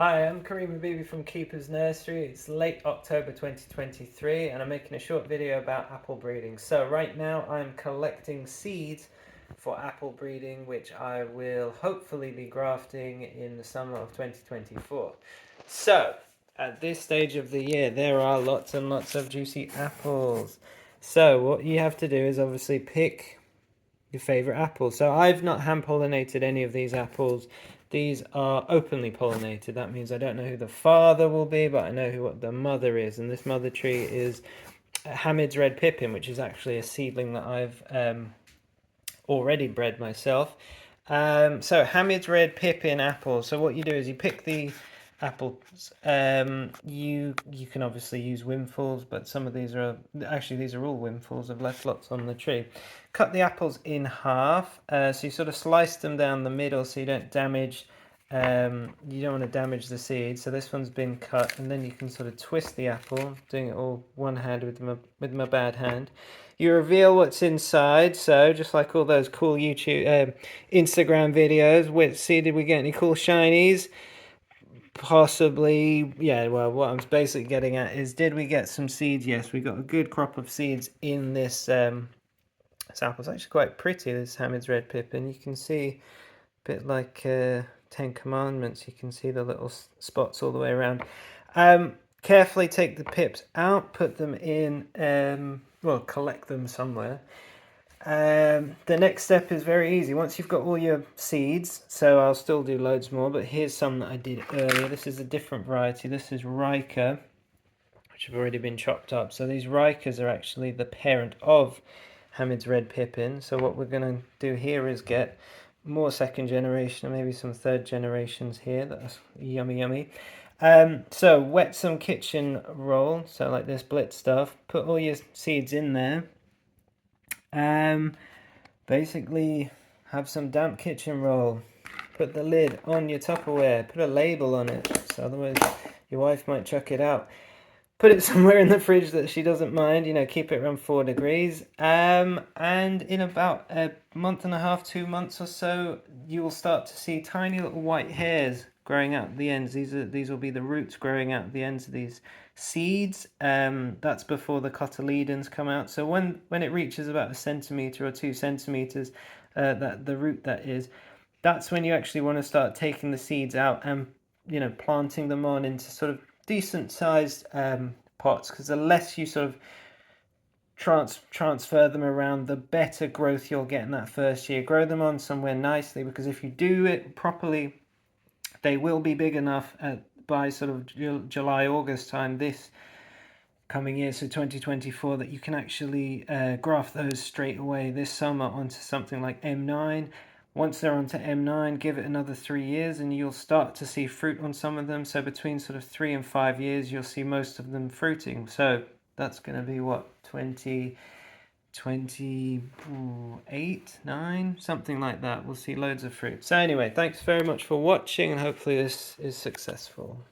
Hi, I'm Kareem Habibi from Keeper's Nursery. It's late October 2023 and I'm making a short video about apple breeding. So right now I'm collecting seeds for apple breeding, which I will hopefully be grafting in the summer of 2024. So at this stage of the year there are lots and lots of juicy apples. So what you have to do is obviously pick your favorite apple. So I've not hand pollinated any of these apples. These are openly pollinated. That means I don't know who the father will be, but I know what the mother is. And this mother tree is Hamid's Red Pippin, which is actually a seedling that I've already bred myself. So Hamid's Red Pippin apple. So what you do is you pick the apples. You can obviously use windfalls, but some of these are all windfalls. I've left lots on the tree. Cut the apples in half. So you sort of slice them down the middle so you don't damage. You don't want to damage the seed. So this one's been cut, and then you can sort of twist the apple, doing it all one hand with my bad hand. You reveal what's inside, so just like all those cool YouTube, Instagram videos. See, did we get any cool shinies? Possibly, yeah. Well, what I'm basically getting at is, did we get some seeds? Yes, we got a good crop of seeds in this. This apple's actually quite pretty. This Hamid's Red Pippin. You can see a bit like Ten Commandments. You can see the little spots all the way around. Carefully take the pips out, put them in, well, collect them somewhere. The next step is very easy. Once you've got all your seeds, so I'll still do loads more, but here's some that I did earlier. This is a different variety. This is Riker, which have already been chopped up. So these Rikers are actually the parent of Hamid's Red Pippin. So what we're going to do here is get more second generation, or maybe some third generations here. That's yummy, yummy. So wet some kitchen roll, so like this blitz stuff. Put all your seeds in there. Basically have some damp kitchen roll. Put the lid on your Tupperware. Put a label on it, so otherwise your wife might chuck it out. Put it somewhere in the fridge that she doesn't mind, keep it around 4 degrees. And in about a month and a half, 2 months or so, you will start to see tiny little white hairs growing out the ends. These will be the roots growing out the ends of these seeds. That's before the cotyledons come out. So when it reaches about 1 centimeter or 2 centimeters, that the root that is, that's when you actually want to start taking the seeds out and planting them on into sort of decent sized pots, because the less you sort of transfer them around, the better growth you'll get in that first year. Grow them on somewhere nicely, because if you do it properly, they will be big enough by sort of July, August time this coming year, so 2024, that you can actually graft those straight away this summer onto something like M9. Once they're onto M9, give it another 3 years and you'll start to see fruit on some of them. So between sort of 3 and 5 years, you'll see most of them fruiting. So that's going to be what, 2028, 9, something like that. We'll see loads of fruit. So anyway, thanks very much for watching, and hopefully this is successful.